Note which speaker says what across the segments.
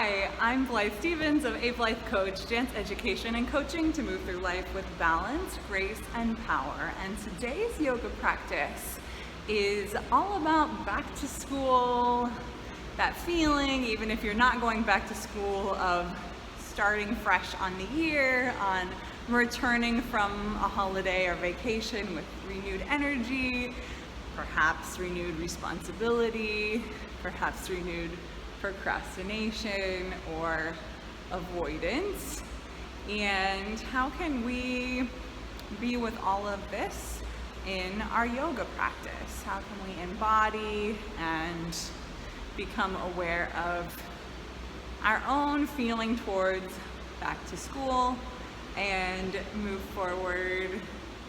Speaker 1: Hi, I'm Blythe Stevens of A Blythe Coach, dance education and coaching to move through life with balance, grace, and power. And today's yoga practice is all about back to school, that feeling, even if you're not going back to school, of starting fresh on the year, on returning from a holiday or vacation with renewed energy, perhaps renewed responsibility, perhaps renewed procrastination or avoidance. And how can we be with all of this in our yoga practice? How can we embody and become aware of our own feeling towards back to school and move forward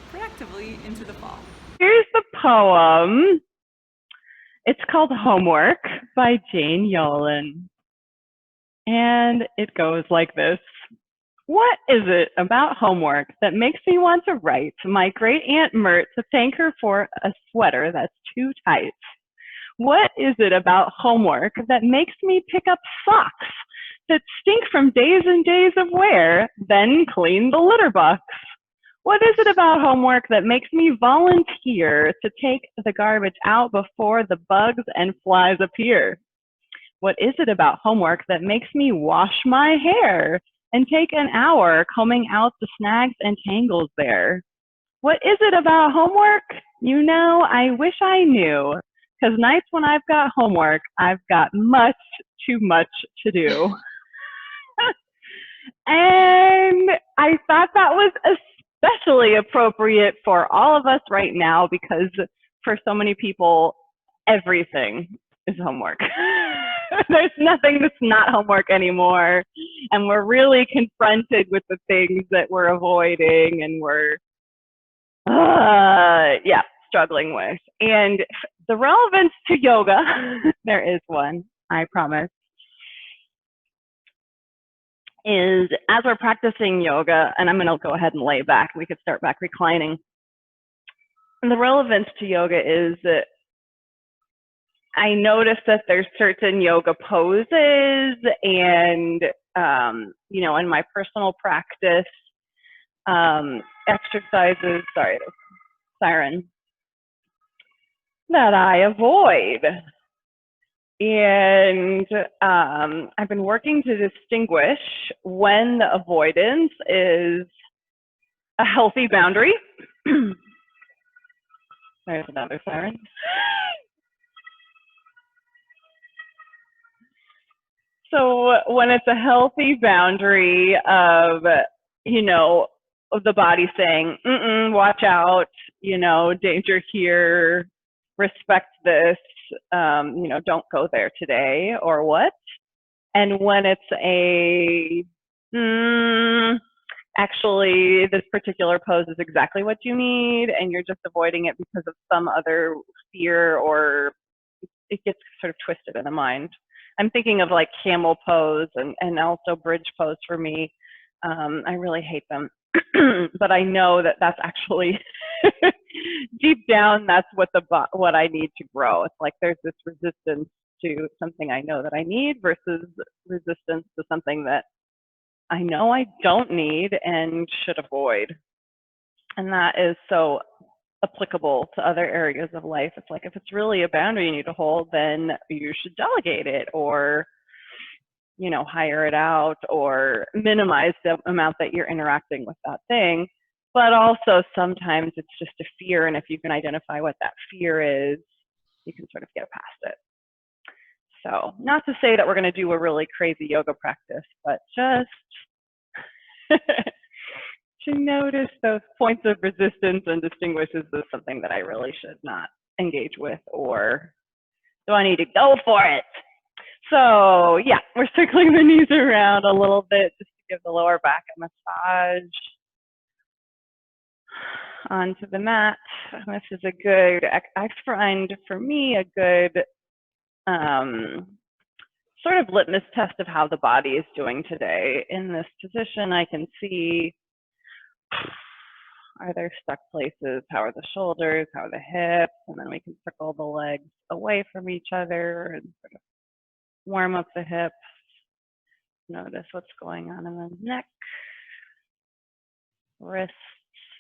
Speaker 1: productively into the fall?
Speaker 2: Here's the poem. It's called Homework by Jane Yolen. And it goes like this. What is it about homework that makes me want to write my great Aunt Mert to thank her for a sweater that's too tight? What is it about homework that makes me pick up socks that stink from days and days of wear, then clean the litter box? What is it about homework that makes me volunteer to take the garbage out before the bugs and flies appear? What is it about homework that makes me wash my hair and take an hour combing out the snags and tangles there? What is it about homework? You know, I wish I knew, because nights when I've got homework, I've got much too much to do. And I thought that was especially appropriate for all of us right now, because for so many people, everything is homework. There's nothing that's not homework anymore. And we're really confronted with the things that we're avoiding and we're, struggling with. And the relevance to yoga, there is one, I promise, is as we're practicing yoga, and I'm going to go ahead and lay back, we could start back reclining. And the relevance to yoga is that I notice that there's certain yoga poses and, in my personal practice, exercises, sorry, the siren, that I avoid. And I've been working to distinguish when the avoidance is a healthy boundary. There's another siren. So when it's a healthy boundary of, of the body saying, watch out, danger here, respect this, don't go there today, or what? And when it's actually this particular pose is exactly what you need and you're just avoiding it because of some other fear, or it gets sort of twisted in the mind. I'm thinking of like camel pose and also bridge pose for me. I really hate them, but I know that that's actually deep down, that's what I need to grow. It's like there's this resistance to something I know that I need versus resistance to something that I know I don't need and should avoid. And that is so applicable to other areas of life. It's like if it's really a boundary you need to hold, then you should delegate it or hire it out or minimize the amount that you're interacting with that thing. But also sometimes it's just a fear, and if you can identify what that fear is, you can sort of get past it. So not to say that we're going to do a really crazy yoga practice, but just to notice those points of resistance and distinguish, is this something that I really should not engage with, or do I need to go for it? So yeah, we're circling the knees around a little bit just to give the lower back a massage onto the mat. This is a good, I find for me, a good sort of litmus test of how the body is doing today. In this position, I can see, are there stuck places? How are the shoulders? How are the hips? And then we can circle the legs away from each other and sort of warm up the hips. Notice what's going on in the neck, wrists,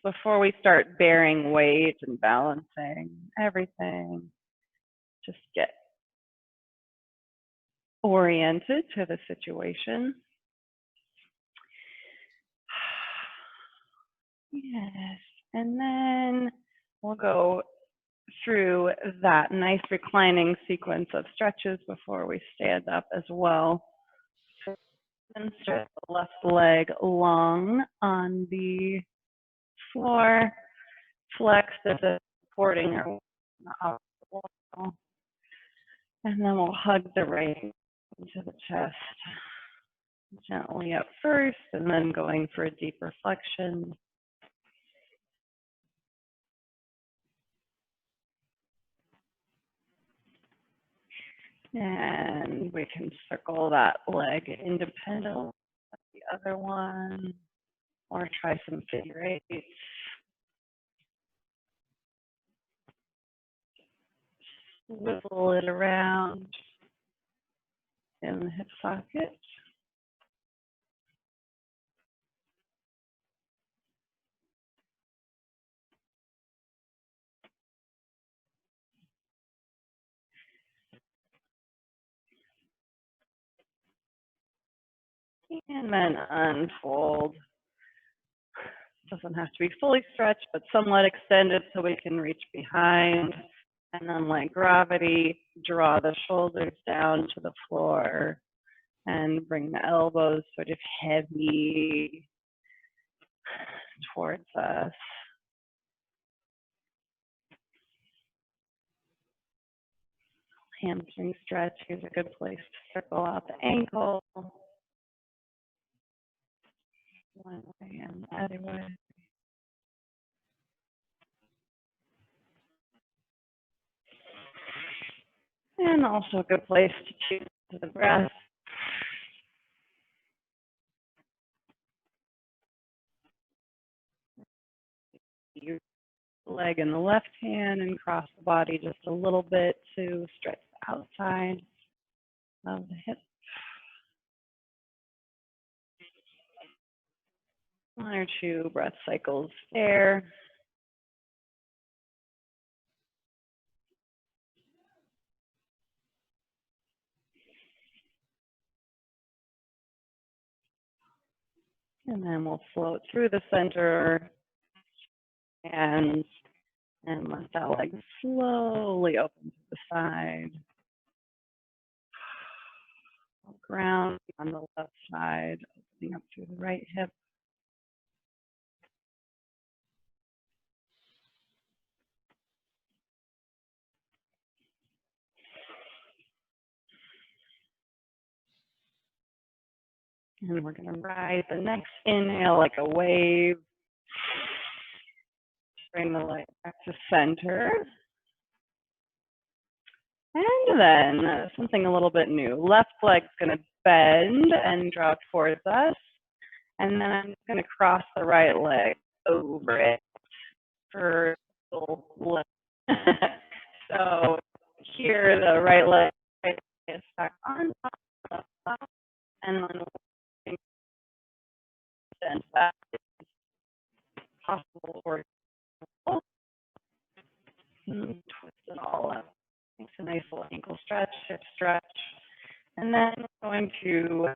Speaker 2: before we start bearing weight and balancing everything. Just get oriented to the situation. Yes, and then we'll go through that nice reclining sequence of stretches before we stand up as well. So then stretch the left leg long on the floor, flex as if supporting our upper wall, and then we'll hug the right into the chest. Gently up first, and then going for a deep reflection. And we can circle that leg independent of the other one, or try some figure eights. Wiggle it around in the hip socket. And then unfold. Doesn't have to be fully stretched, but somewhat extended so we can reach behind. And then like gravity, draw the shoulders down to the floor and bring the elbows sort of heavy towards us. Hamstring stretch is a good place to circle out the ankle. One way and the other way. And also a good place to choose the breath. Your leg in the left hand and cross the body just a little bit to stretch the outside of the hip. One or two breath cycles there. And then we'll float through the center and let that leg slowly open to the side. Ground on the left side, opening up through the right hip. And we're going to ride the next inhale like a wave. Bring the leg back to center. And then something a little bit new. Left leg's going to bend and draw towards us. And then I'm going to cross the right leg over it for a little lift. So here, the right leg is back on top, left top, and then we'll extend that if possible or twist it all up. It's a nice little ankle stretch, hip stretch. And then we're going to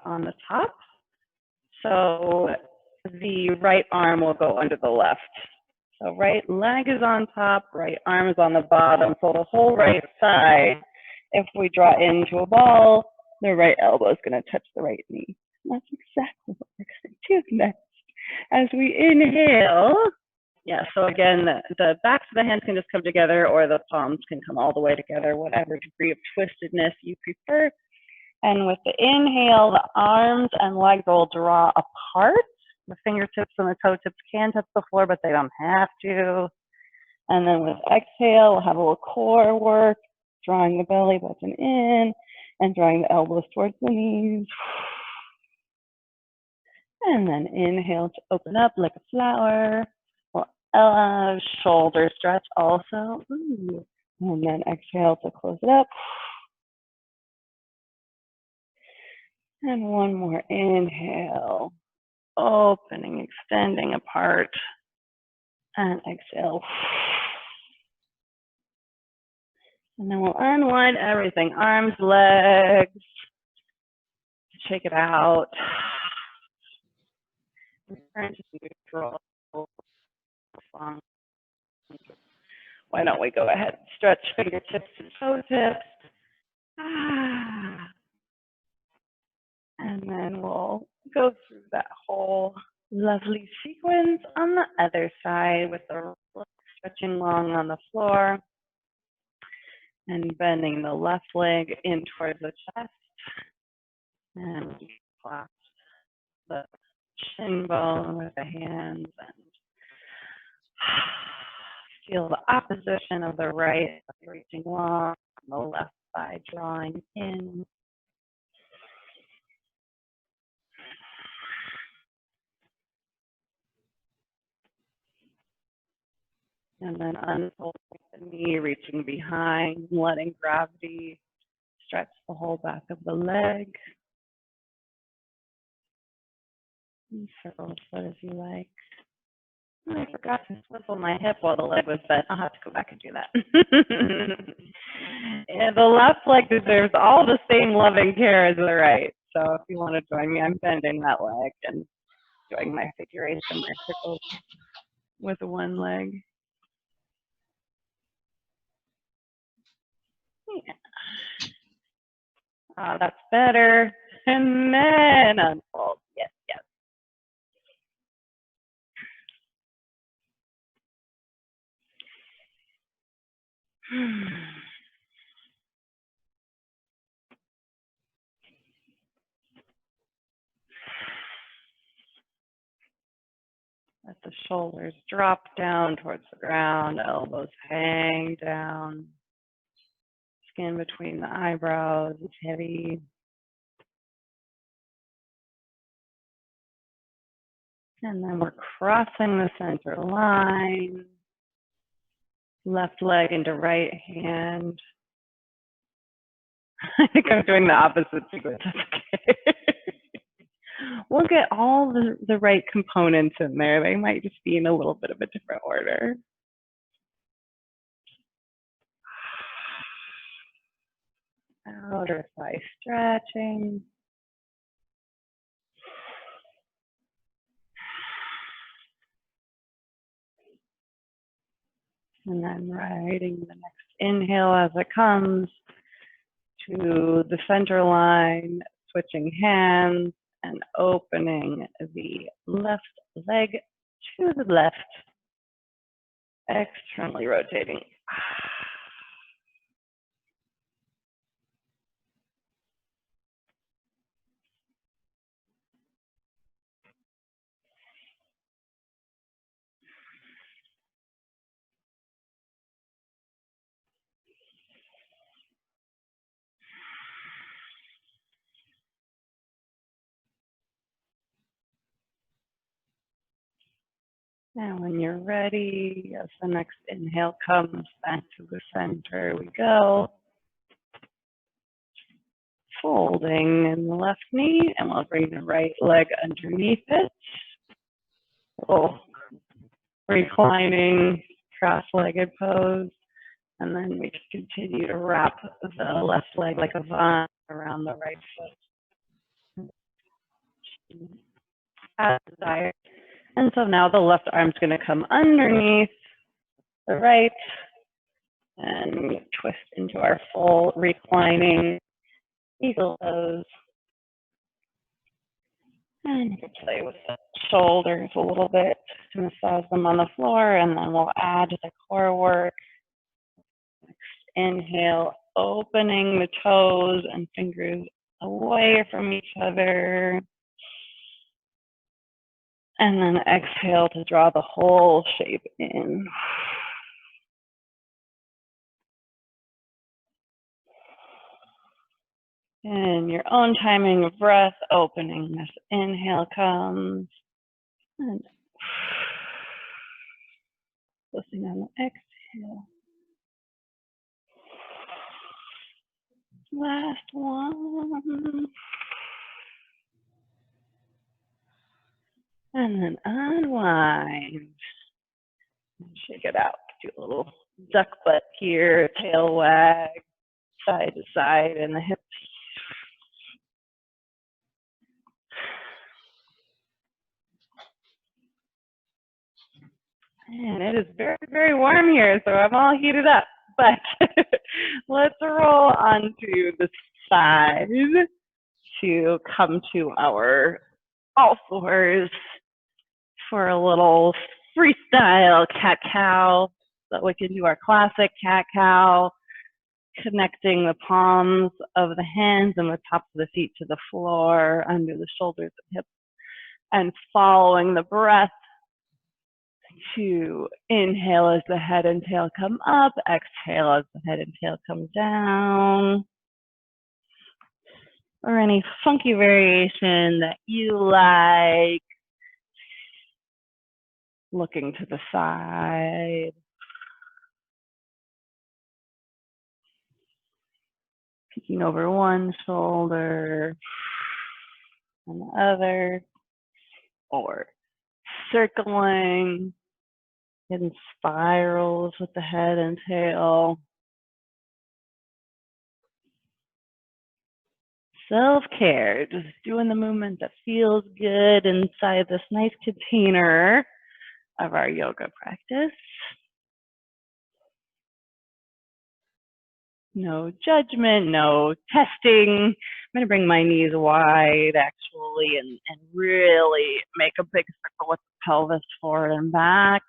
Speaker 2: on the top. So the right arm will go under the left. So right leg is on top, right arm is on the bottom. So the whole right side, if we draw into a ball, the right elbow is going to touch the right knee. And that's exactly what we're going to do next. As we inhale, yeah, so again, the backs of the hands can just come together or the palms can come all the way together, whatever degree of twistedness you prefer. And with the inhale, the arms and legs will draw apart. The fingertips and the toe tips can touch the floor, but they don't have to. And then with exhale, we'll have a little core work, drawing the belly button in and drawing the elbows towards the knees. And then inhale to open up like a flower. Shoulder stretch also. Ooh. And then exhale to close it up. And one more inhale, opening, extending apart, and exhale. And then we'll unwind everything, arms, legs, shake it out. Return to neutral. Why don't we go ahead and stretch fingertips and toe tips. And then we'll go through that whole lovely sequence on the other side with the stretching long on the floor and bending the left leg in towards the chest and clasp the shin bone with the hands and feel the opposition of the right reaching long, the left side drawing in. And then unfolding the knee, reaching behind, letting gravity stretch the whole back of the leg. And circle the foot as you like. I forgot to swivel my hip while the leg was bent. I'll have to go back and do that. Yeah, the left leg deserves all the same loving care as the right. So if you want to join me, I'm bending that leg and doing my figure eights and my circles with one leg. Yeah. Oh, that's better. And then unfold. Yes, yes. Let the shoulders drop down towards the ground, elbows hang down. Skin between the eyebrows is heavy. And then we're crossing the center line. Left leg into right hand. I think I'm doing the opposite sequence. Okay. We'll get all the right components in there. They might just be in a little bit of a different order. Outer thigh stretching. And then riding the next inhale as it comes to the center line, switching hands and opening the left leg to the left, externally rotating. And when you're ready, as the next inhale comes back to the center, we go. Folding in the left knee, and we'll bring the right leg underneath it. Oh, reclining, cross-legged pose. And then we continue to wrap the left leg like a vine around the right foot. As desired. And so now the left arm's going to come underneath the right and twist into our full reclining eagle pose. And you can play with the shoulders a little bit to massage them on the floor, and then we'll add the core work. Next inhale, opening the toes and fingers away from each other. And then exhale to draw the whole shape in. And your own timing of breath, opening this inhale comes. And listening on the exhale. Last one. And then unwind. Shake it out. Do a little duck butt here, tail wag, side to side, and the hips. And it is very, very warm here, so I'm all heated up. But let's roll onto the side to come to our all fours for a little freestyle cat-cow. So we can do our classic cat-cow, connecting the palms of the hands and the tops of the feet to the floor, under the shoulders and hips, and following the breath to inhale as the head and tail come up, exhale as the head and tail come down, or any funky variation that you like. Looking to the side. Peeking over one shoulder and the other, or circling in spirals with the head and tail. Self-care, just doing the movement that feels good inside this nice container of our yoga practice. No judgment, no testing. I'm going to bring my knees wide actually and really make a big circle with the pelvis forward and back.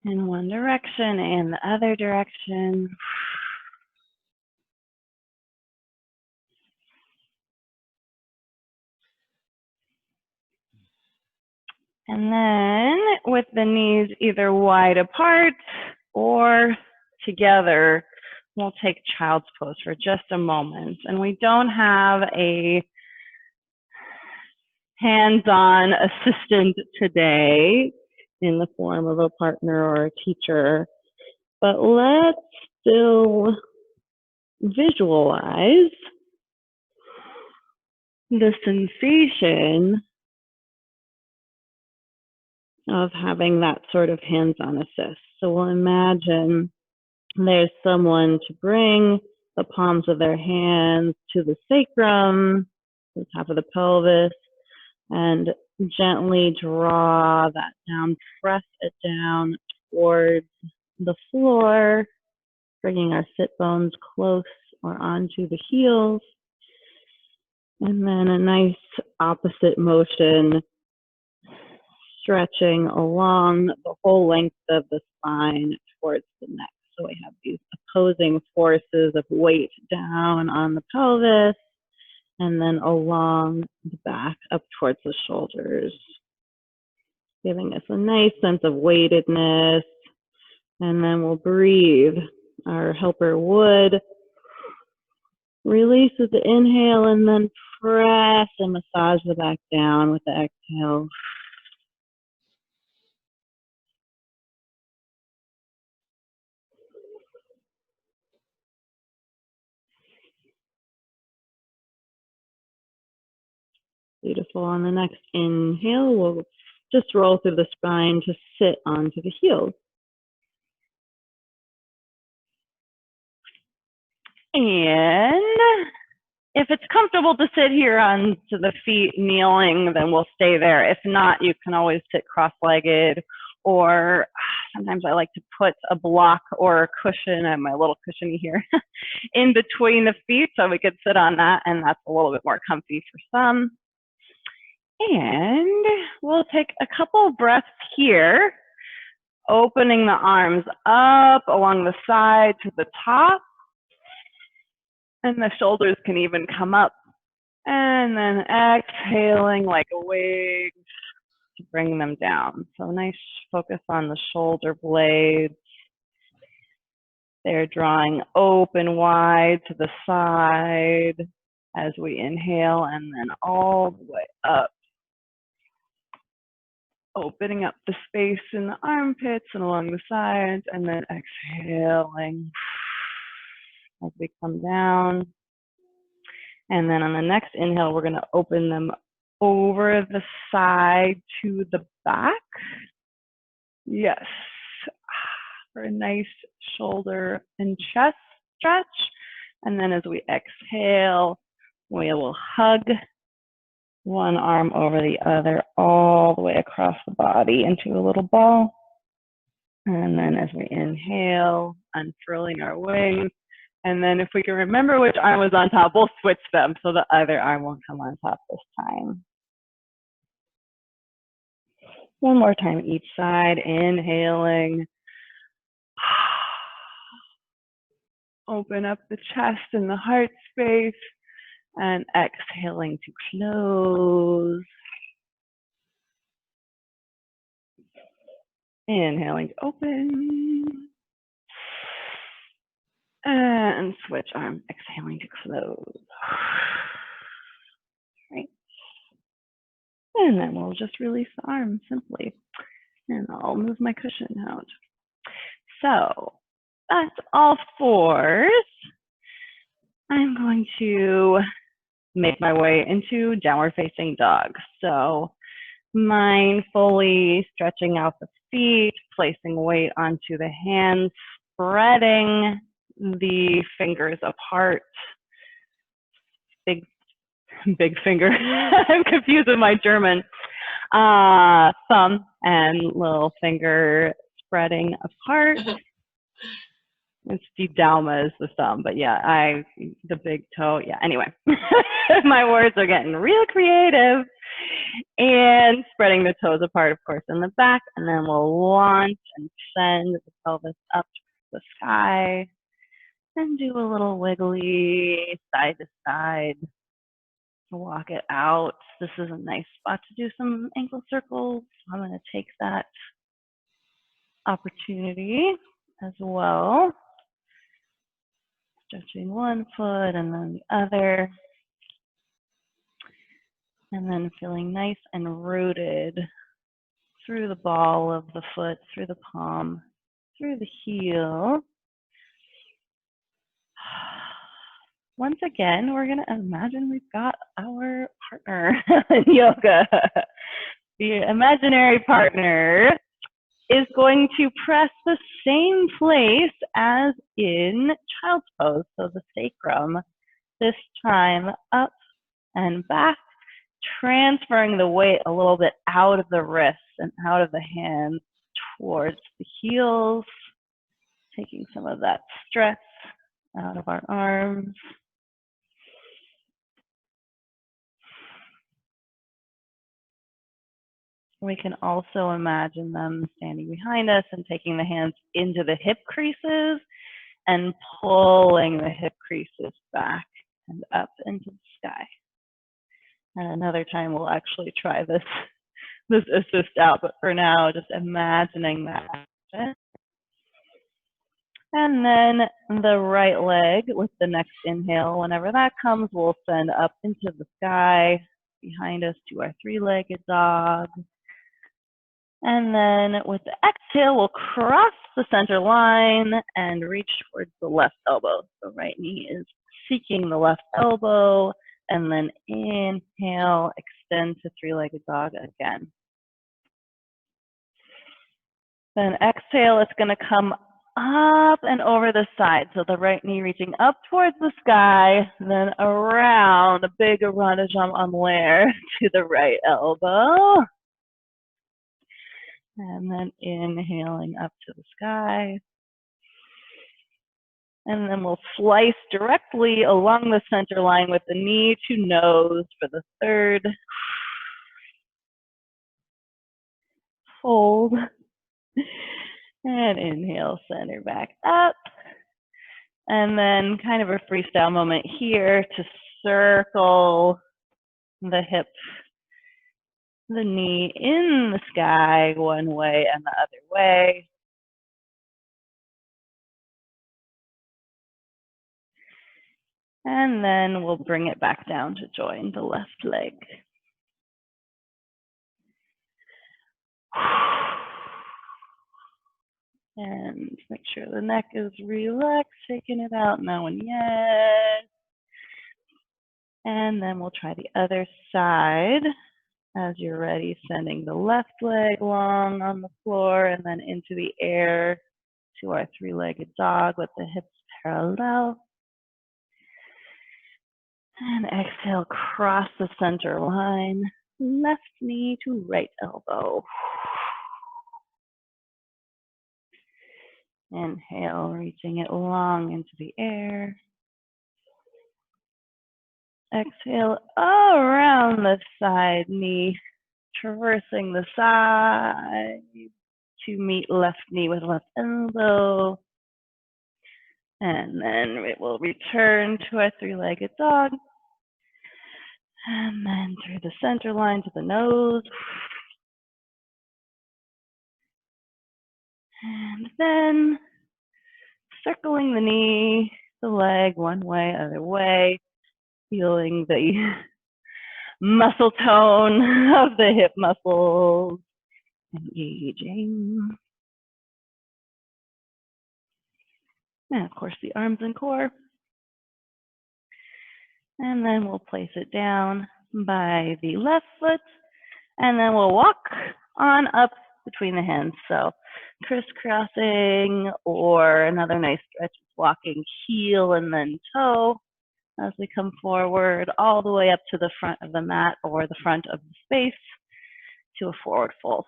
Speaker 2: In one direction and the other direction. And then with the knees either wide apart or together, we'll take child's pose for just a moment. And we don't have a hands-on assistant today in the form of a partner or a teacher, but let's still visualize the sensation of having that sort of hands-on assist. So we'll imagine there's someone to bring the palms of their hands to the sacrum, the top of the pelvis, and gently draw that down, press it down towards the floor, bringing our sit bones close or onto the heels. And then a nice opposite motion, stretching along the whole length of the spine towards the neck. So we have these opposing forces of weight down on the pelvis and then along the back up towards the shoulders, giving us a nice sense of weightedness. And then we'll breathe. Our helper would release with the inhale and then press and massage the back down with the exhale. Beautiful. On the next inhale, we'll just roll through the spine to sit onto the heels. And if it's comfortable to sit here onto the feet kneeling, then we'll stay there. If not, you can always sit cross-legged, or sometimes I like to put a block or a cushion, and my little cushiony here, in between the feet so we could sit on that, and that's a little bit more comfy for some. And we'll take a couple of breaths here, opening the arms up along the side to the top. And the shoulders can even come up. And then exhaling like a wave to bring them down. So nice focus on the shoulder blades. They're drawing open wide to the side as we inhale, and then all the way up. Opening up the space in the armpits and along the sides, and then exhaling as we come down. And then on the next inhale, we're going to open them over the side to the back. Yes. For a nice shoulder and chest stretch. And then as we exhale, we will hug one arm over the other all the way across the body into a little ball. And then as we inhale, unfurling our wings. And then if we can remember which arm was on top, we'll switch them so the other arm won't come on top this time. One more time each side, inhaling. Open up the chest and the heart space, and exhaling to close. Inhaling to open. And switch arm, exhaling to close. Right. And then we'll just release the arm simply. And I'll move my cushion out. So that's all fours. I'm going to make my way into downward facing dog. So mindfully stretching out the feet, placing weight onto the hands, spreading the fingers apart. Big finger. I'm confused with my German. Thumb and little finger spreading apart. It's die Daumen is the thumb, but yeah, the big toe. Yeah, anyway, my words are getting real creative. And spreading the toes apart, of course, in the back. And then we'll launch and send the pelvis up to the sky. And do a little wiggly side to side. Walk it out. This is a nice spot to do some ankle circles. I'm going to take that opportunity as well. Stretching one foot and then the other. And then feeling nice and rooted through the ball of the foot, through the palm, through the heel. Once again, we're going to imagine we've got our partner in yoga. The imaginary partner is going to press the same place as in child's pose, so the sacrum, this time up and back, transferring the weight a little bit out of the wrists and out of the hands towards the heels, taking some of that stress out of our arms. We can also imagine them standing behind us and taking the hands into the hip creases and pulling the hip creases back and up into the sky. And another time we'll actually try this assist out, but for now, just imagining that. And then the right leg with the next inhale, whenever that comes, we'll send up into the sky behind us to our three-legged dog. And then with the exhale, we'll cross the center line and reach towards the left elbow. So right knee is seeking the left elbow, and then inhale, extend to three-legged dog again. Then exhale, it's going to come up and over the side. So the right knee reaching up towards the sky, then around a big Aranda jump en l'air to the right elbow. And then inhaling up to the sky. And then we'll slice directly along the center line with the knee to nose for the third. Hold. And inhale, center back up. And then kind of a freestyle moment here to circle the hip, the knee in the sky one way and the other way. And then we'll bring it back down to join the left leg. And make sure the neck is relaxed, shaking it out. No one yet. And then we'll try the other side. As you're ready, sending the left leg long on the floor and then into the air to our three-legged dog with the hips parallel. And exhale, cross the center line, left knee to right elbow. Inhale, reaching it long into the air. Exhale, around the side knee, traversing the side to meet left knee with left elbow. And then it will return to our three-legged dog. And then through the center line to the nose. And then circling the knee, the leg one way, other way, feeling the muscle tone of the hip muscles engaging. And of course the arms and core. And then we'll place it down by the left foot. And then we'll walk on up between the hands. So crisscrossing, or another nice stretch is walking heel and then toe as we come forward all the way up to the front of the mat or the front of the space to a forward fold.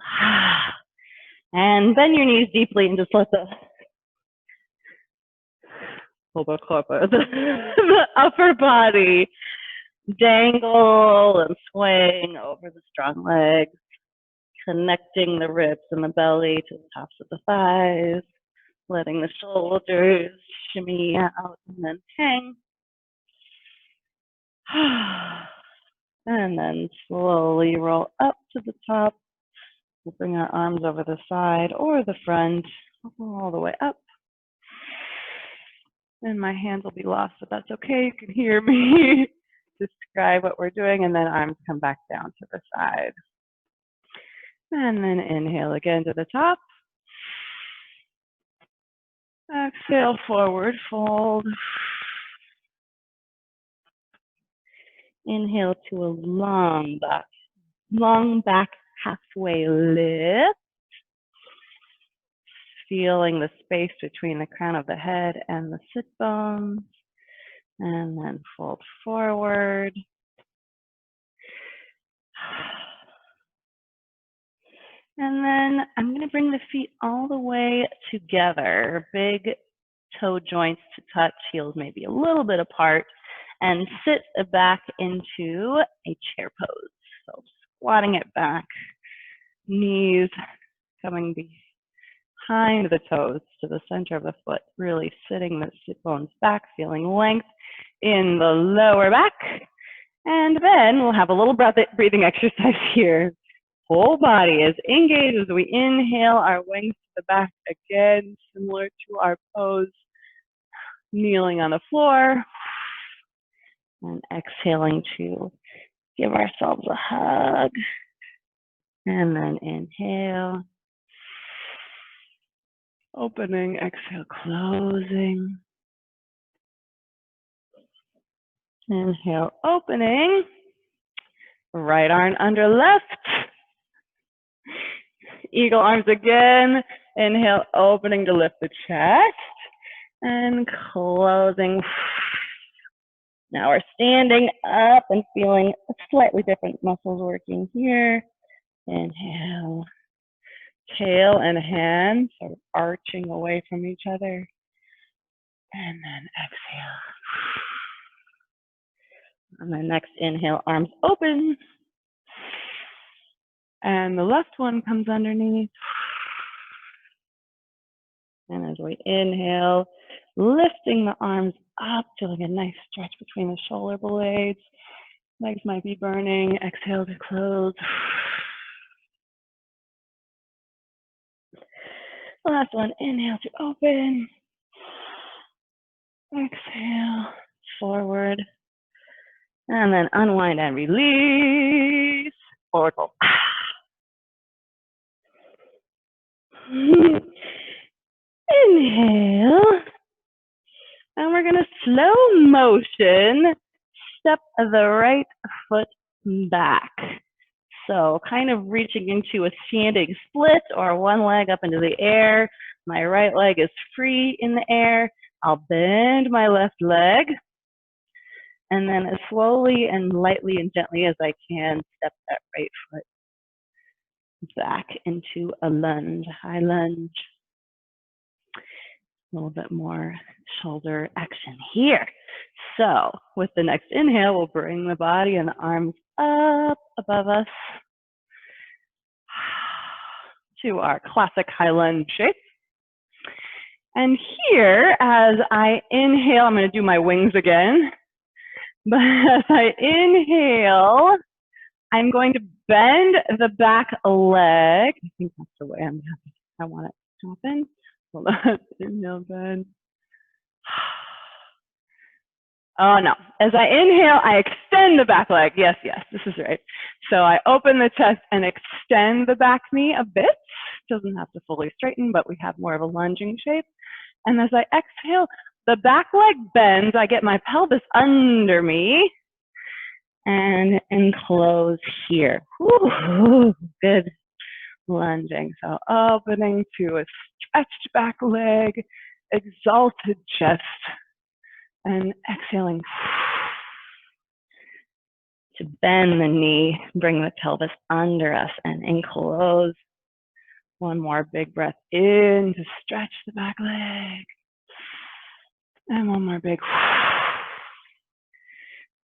Speaker 2: And bend your knees deeply and just let the upper body dangle and swing over the strong legs, connecting the ribs and the belly to the tops of the thighs, letting the shoulders shimmy out and then hang. And then slowly roll up to the top. We'll bring our arms over the side or the front, all the way up. And my hands will be lost, but that's okay. You can hear me describe what we're doing, and then arms come back down to the side. And then inhale again to the top. Exhale, forward fold. Inhale to a long back halfway lift. Feeling the space between the crown of the head and the sit bones. And then fold forward. And then I'm going to bring the feet all the way together. Big toe joints to touch, heels maybe a little bit apart, and sit back into a chair pose. So squatting it back, knees coming behind the toes to the center of the foot, really sitting the sit bones back, feeling length in the lower back. And then we'll have a little breathing exercise here. Whole body is engaged as we inhale, our wings to the back again, similar to our pose, kneeling on the floor. And exhaling to give ourselves a hug. And then inhale. Opening, exhale, closing. Inhale, opening. Right arm under left. Eagle arms again. Inhale, opening to lift the chest. And closing. Now we're standing up and feeling slightly different muscles working here. Inhale. Tail and hands are arching away from each other. And then exhale. On the next inhale, arms open. And the left one comes underneath. And as we inhale, lifting the arms up, feeling a nice stretch between the shoulder blades. Legs might be burning. Exhale to close. Last one, inhale to open. Exhale, forward. And then unwind and release. Forward fold. Inhale. And we're going to slow motion step the right foot back. So kind of reaching into a standing split or one leg up into the air. My right leg is free in the air. I'll bend my left leg. And then as slowly and lightly and gently as I can, step that right foot back into a lunge, high lunge. A little bit more shoulder action here. So with the next inhale, we'll bring the body and the arms up above us to our classic high lunge shape. And here, as I inhale, I'm going to do my wings again. But as I inhale, I'm going to bend the back leg. I think that's the way I want it to happen. Hold on. Inhale, bend. Oh, no. As I inhale, I extend the back leg. Yes, this is right. So I open the chest and extend the back knee a bit. Doesn't have to fully straighten, but we have more of a lunging shape. And as I exhale, the back leg bends. I get my pelvis under me and enclose here. Whew, good lunging. So opening to a stretched back leg, exalted chest, and exhaling to bend the knee, bring the pelvis under us and enclose. One more big breath in to stretch the back leg. And one more big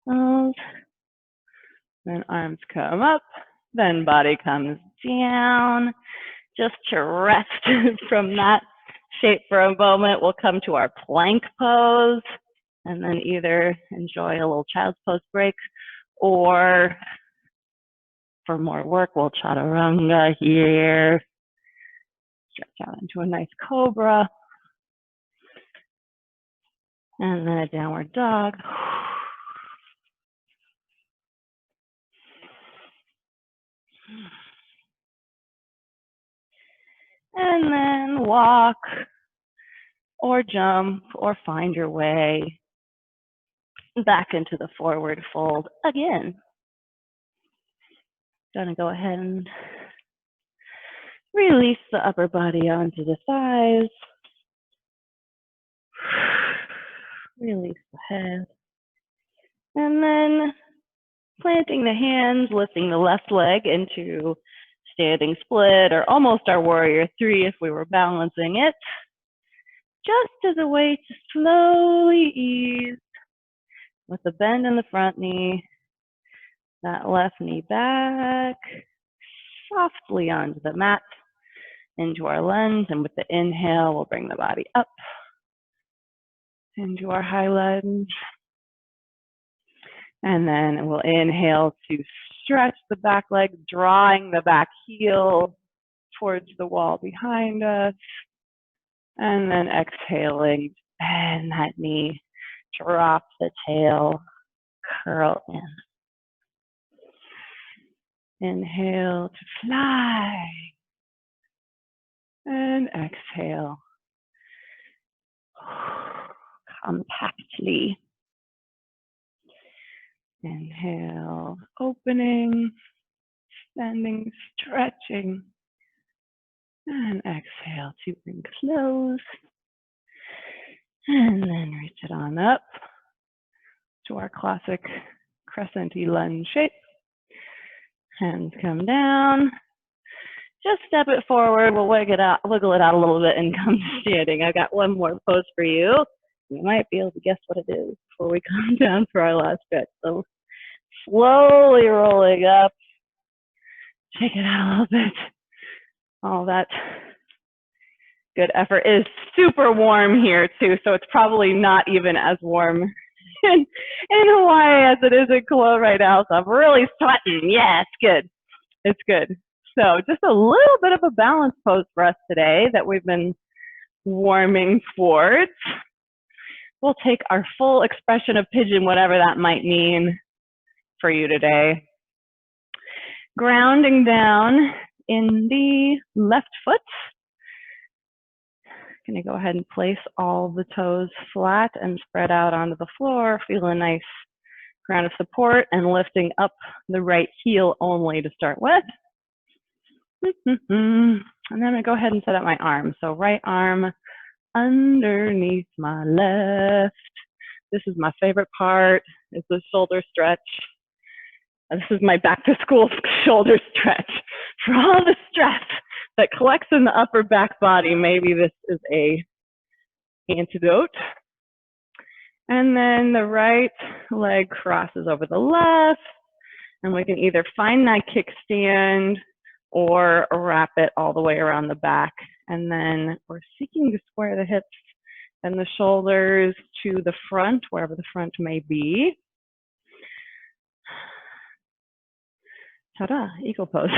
Speaker 2: close. Then arms come up, then body comes down. Just to rest from that shape for a moment, we'll come to our plank pose and then either enjoy a little child's pose break or for more work, we'll chaturanga here. Stretch out into a nice cobra. And then a downward dog. And then walk or jump or find your way back into the forward fold again. Gonna go ahead and release the upper body onto the thighs. Release the head. And then planting the hands, lifting the left leg into standing split or almost our warrior three if we were balancing it. Just as a way to slowly ease with a bend in the front knee, that left knee back, softly onto the mat, into our lunge, and with the inhale, we'll bring the body up into our high lunge. And then we'll inhale to stretch the back leg, drawing the back heel towards the wall behind us. And then exhaling, bend that knee, drop the tail, curl in. Inhale to fly. And exhale compactly. Inhale, opening, extending, stretching. And exhale to bring close. And then reach it on up to our classic crescent-y lunge shape. Hands come down. Just step it forward. We'll wiggle it out a little bit and come to standing. I've got one more pose for you. You might be able to guess what it is before we come down for our last bit. So slowly rolling up. Shake it out a little bit. All that good effort. It is super warm here too, so it's probably not even as warm in Hawaii as it is in Cologne right now. So I'm really sweating. Yeah, it's good. It's good. So just a little bit of a balance pose for us today that we've been warming towards. We'll take our full expression of pigeon, whatever that might mean for you today. Grounding down in the left foot. Going to go ahead and place all the toes flat and spread out onto the floor. Feel a nice Ground of support and lifting up the right heel only to start with. And then I'm going to go ahead and set up my arm. So right arm underneath my left. This is my favorite part, is the shoulder stretch. And this is my back to school shoulder stretch. For all the stress that collects in the upper back body, maybe this is a antidote. And then the right leg crosses over the left, and we can either find that kickstand or wrap it all the way around the back. And then we're seeking to square the hips and the shoulders to the front, wherever the front may be. Ta-da, eagle pose.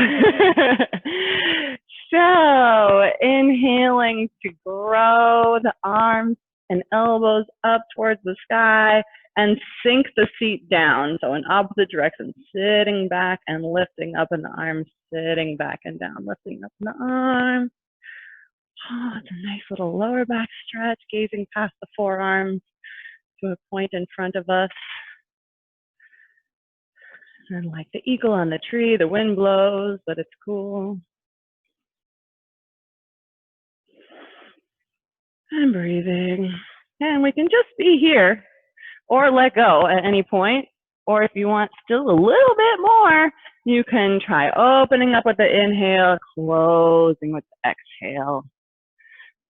Speaker 2: So inhaling to grow the arms and elbows up towards the sky and sink the seat down. So in opposite direction, sitting back and lifting up in the arms, sitting back and down, lifting up in the arms. Oh, it's a nice little lower back stretch, gazing past the forearms to a point in front of us. And like the eagle on the tree, the wind blows, but it's cool. And breathing. And we can just be here or let go at any point. Or if you want still a little bit more, you can try opening up with the inhale, closing with the exhale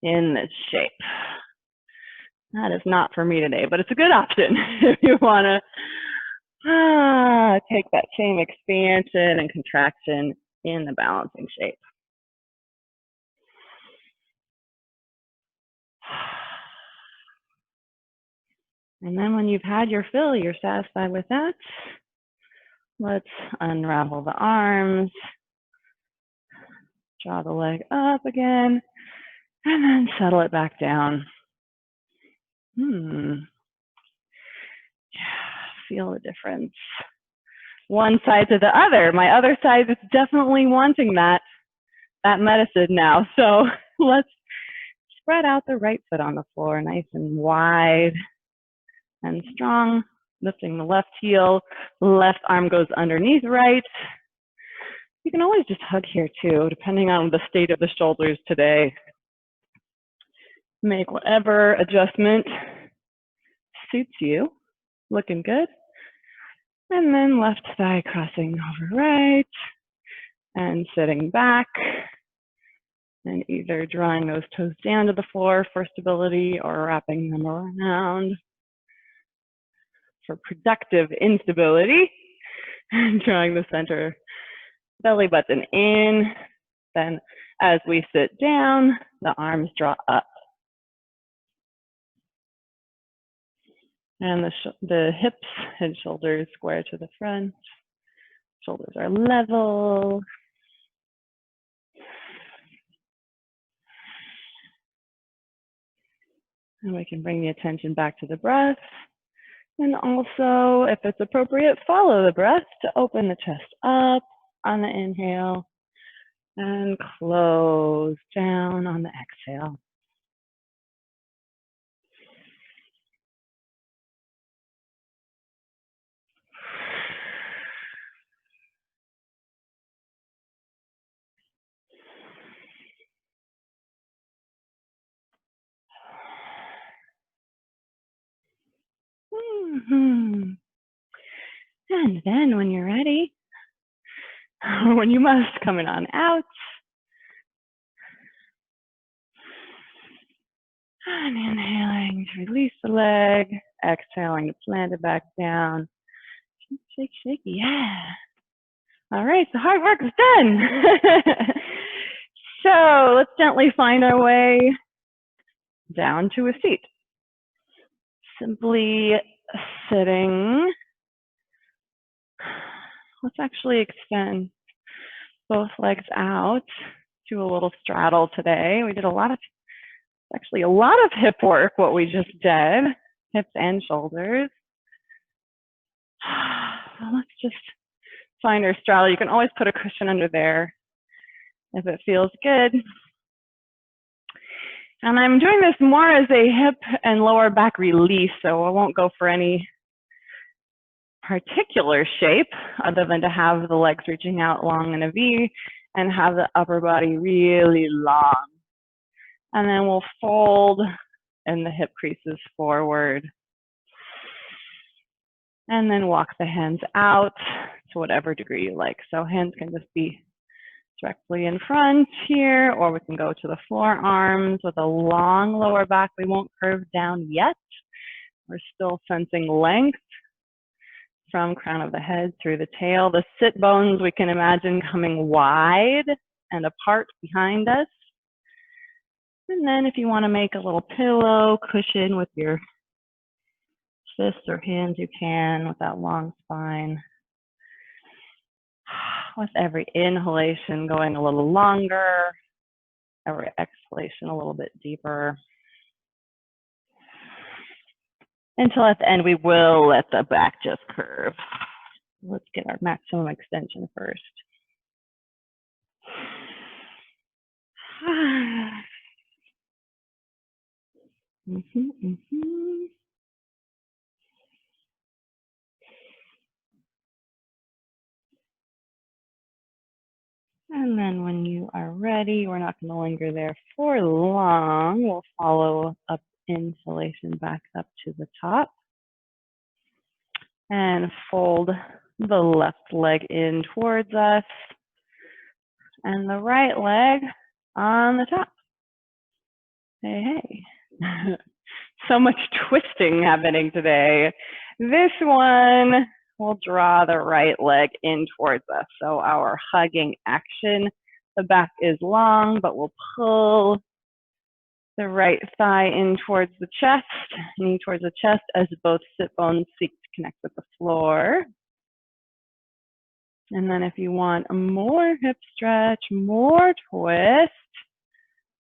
Speaker 2: in this shape. That is not for me today, but it's a good option if you want to take that same expansion and contraction in the balancing shape. And then when you've had your fill, you're satisfied with that, let's unravel the arms, draw the leg up again, and then settle it back down. Yeah, feel the difference. One side to the other. My other side is definitely wanting that medicine now. So let's spread out the right foot on the floor, nice and wide and strong. Lifting the left heel, left arm goes underneath right. You can always just hug here too, depending on the state of the shoulders today. Make whatever adjustment suits you. Looking good. And then left thigh crossing over right and sitting back and either drawing those toes down to the floor for stability or wrapping them around for productive instability. And drawing the center belly button in. Then as we sit down, the arms draw up. And the hips and shoulders square to the front. Shoulders are level. And we can bring the attention back to the breath. And also, if it's appropriate, follow the breath to open the chest up on the inhale and close down on the exhale. And then when you're ready, or when you must, coming on out. And inhaling to release the leg, exhaling to plant it back down. Shake, shake, yeah. All right, the hard work is done. So let's gently find our way down to a seat. Simply sitting. Let's actually extend both legs out to a little straddle today. We did a lot of hip work, what we just did, hips and shoulders. Let's just find our straddle. You can always put a cushion under there if it feels good. And I'm doing this more as a hip and lower back release, so I won't go for any particular shape other than to have the legs reaching out long in a V and have the upper body really long. And then we'll fold and the hip creases forward. And then walk the hands out to whatever degree you like. So hands can just be directly in front here, or we can go to the forearms with a long lower back. We won't curve down yet. We're still sensing length from crown of the head through the tail. The sit bones we can imagine coming wide and apart behind us. And then if you want to make a little pillow cushion with your fists or hands, you can with that long spine. With every inhalation going a little longer, every exhalation a little bit deeper. Until at the end, we will let the back just curve. Let's get our maximum extension first. And then when you are ready, we're not going to linger there for long. We'll follow up inhalation back up to the top. And fold the left leg in towards us. And the right leg on the top. Hey, hey. So much twisting happening today. This one, we'll draw the right leg in towards us. So our hugging action, the back is long, but we'll pull the right thigh in towards the chest, knee towards the chest as both sit bones seek to connect with the floor. And then if you want more hip stretch, more twist,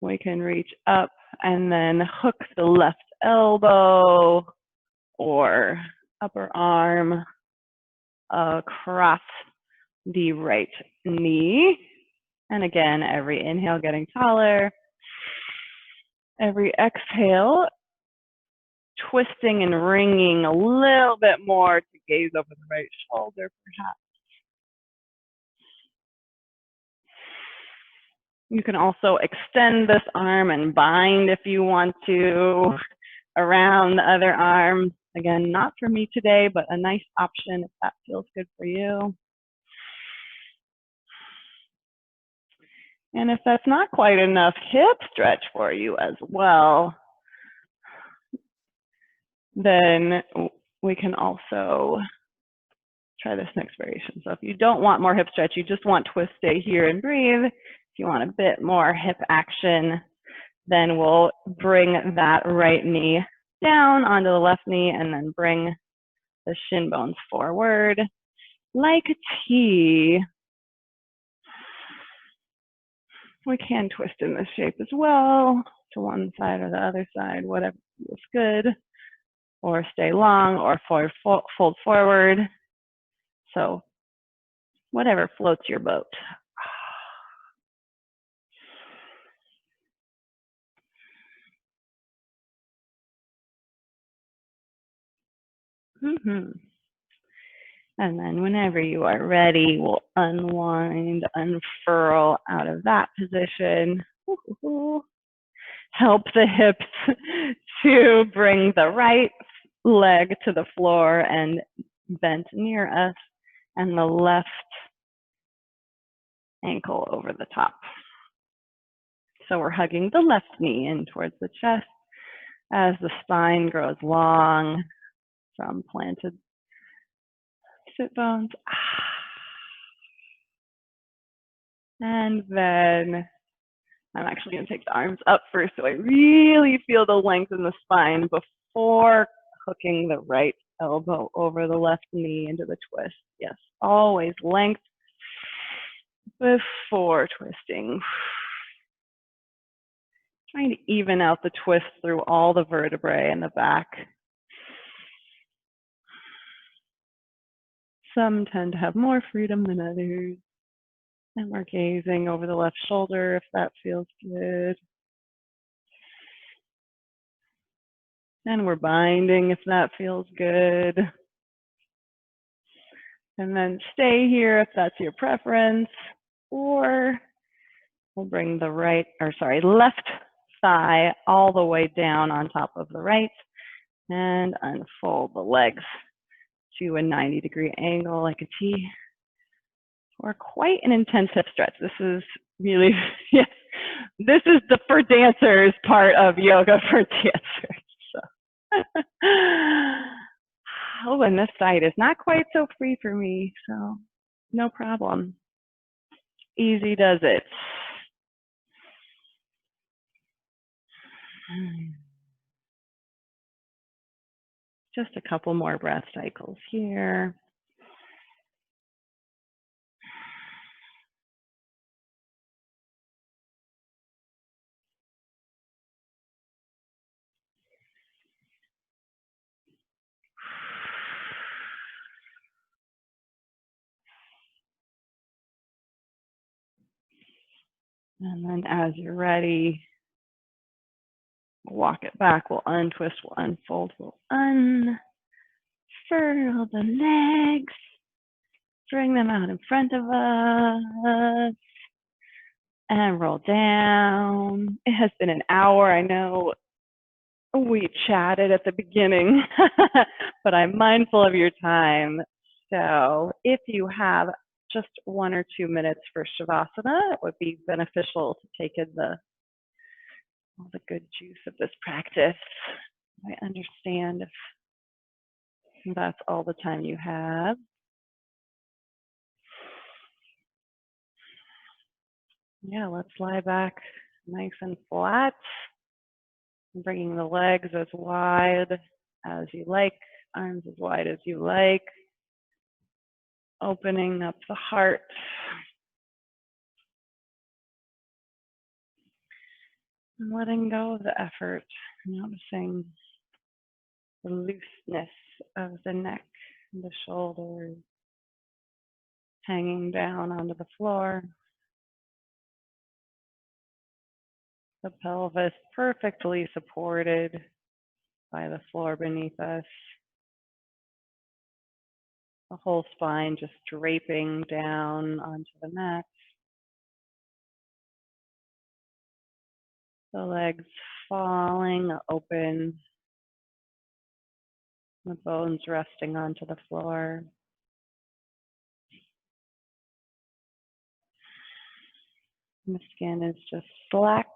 Speaker 2: we can reach up and then hook the left elbow or upper arm across the right knee. And again, every inhale getting taller. Every exhale, twisting and wringing a little bit more to gaze over the right shoulder, perhaps. You can also extend this arm and bind if you want to around the other arm. Again, not for me today, but a nice option if that feels good for you. And if that's not quite enough hip stretch for you as well, then we can also try this next variation. So if you don't want more hip stretch, you just want twist, stay here and breathe. If you want a bit more hip action, then we'll bring that right knee down onto the left knee and then bring the shin bones forward like a T. We can twist in this shape as well, to one side or the other side, whatever feels good, or stay long or fold forward. So whatever floats your boat. And then whenever you are ready, we'll unwind, unfurl out of that position. Help the hips to bring the right leg to the floor and bent near us, and the left ankle over the top. So we're hugging the left knee in towards the chest as the spine grows long from planted sit bones. And then I'm actually going to take the arms up first so I really feel the length in the spine before hooking the right elbow over the left knee into the twist. Yes, always length before twisting. Trying to even out the twist through all the vertebrae in the back. Some tend to have more freedom than others. And we're gazing over the left shoulder if that feels good. And we're binding if that feels good. can then stay here if that's your preference, or we'll bring the left thigh all the way down on top of the right and unfold the legs to a 90-degree angle like a T, or quite an intensive stretch. This is really, yes, this is the for dancers part of yoga for dancers. So. Oh, and this side is not quite so free for me, so no problem. Easy does it. Just a couple more breath cycles here. And then as you're ready, walk it back, we'll untwist, we'll unfold, we'll unfurl the legs, bring them out in front of us, and roll down. It has been an hour, I know we chatted at the beginning, but I'm mindful of your time. So if you have just 1 or 2 minutes for Shavasana, it would be beneficial to take in all the good juice of this practice. I understand if that's all the time you have. Yeah, let's lie back nice and flat. Bringing the legs as wide as you like, arms as wide as you like. Opening up the heart. And letting go of the effort, noticing the looseness of the neck and the shoulders hanging down onto the floor. The pelvis perfectly supported by the floor beneath us. The whole spine just draping down onto the mat. The legs falling open. The bones resting onto the floor. The skin is just slack.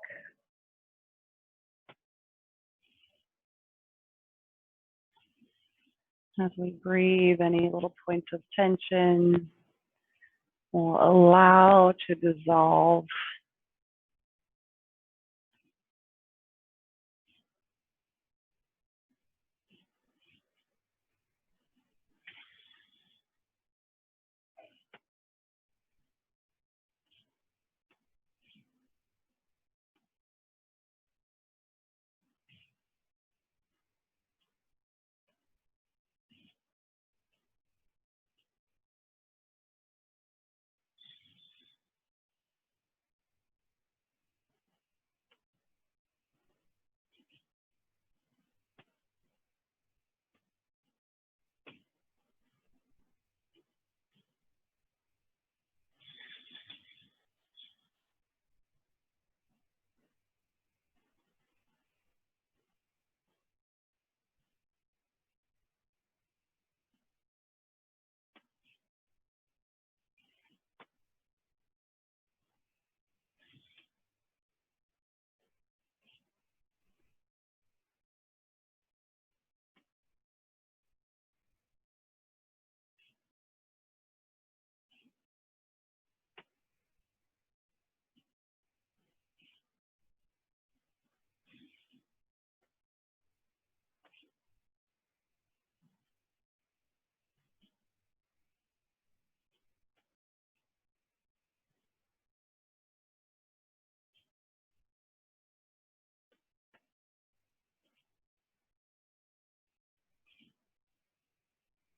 Speaker 2: As we breathe, any little points of tension will allow to dissolve.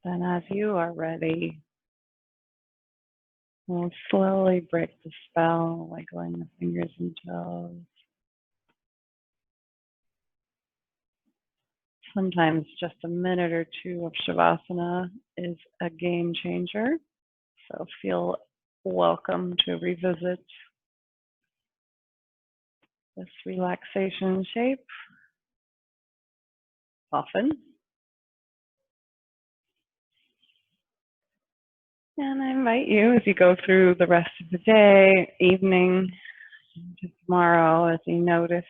Speaker 2: Then as you are ready, we'll slowly break the spell, wiggling the fingers and toes. Sometimes just a minute or two of Shavasana is a game changer. So feel welcome to revisit this relaxation shape often. And I invite you, as you go through the rest of the day, evening, to tomorrow, as you notice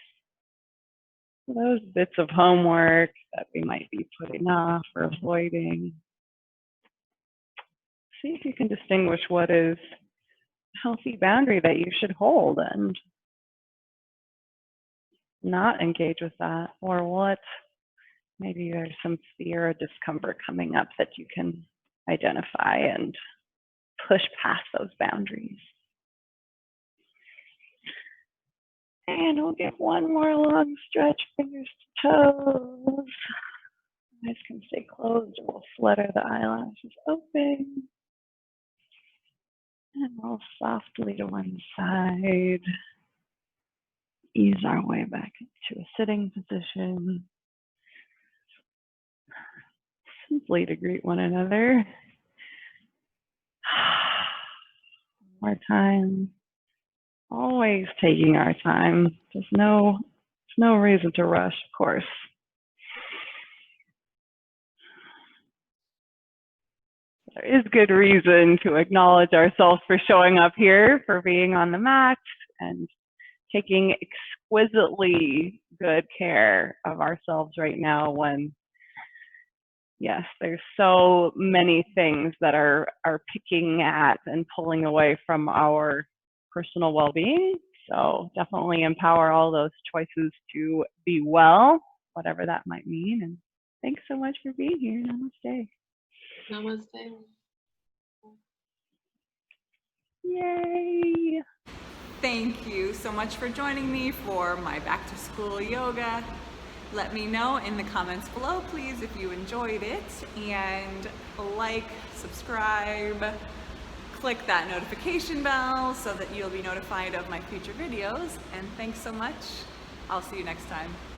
Speaker 2: those bits of homework that we might be putting off or avoiding. See if you can distinguish what is a healthy boundary that you should hold and not engage with that, or what maybe there's some fear or discomfort coming up that you can identify and push past those boundaries. And we'll get one more long stretch, fingers to toes. Eyes can stay closed, or we'll flutter the eyelashes open. And roll softly to one side. Ease our way back into a sitting position. Simply to greet one another. One more time. Always taking our time. There's no reason to rush, of course. There is good reason to acknowledge ourselves for showing up here, for being on the mat, and taking exquisitely good care of ourselves right now when, yes, there's so many things that are picking at and pulling away from our personal well-being. So definitely empower all those choices to be well, whatever that might mean. And thanks so much for being here. Namaste.
Speaker 3: Namaste.
Speaker 2: Yay.
Speaker 1: Thank you so much for joining me for my back to school yoga. Let me know in the comments below, please, if you enjoyed it, and like, subscribe, click that notification bell so that you'll be notified of my future videos. And thanks so much. I'll see you next time.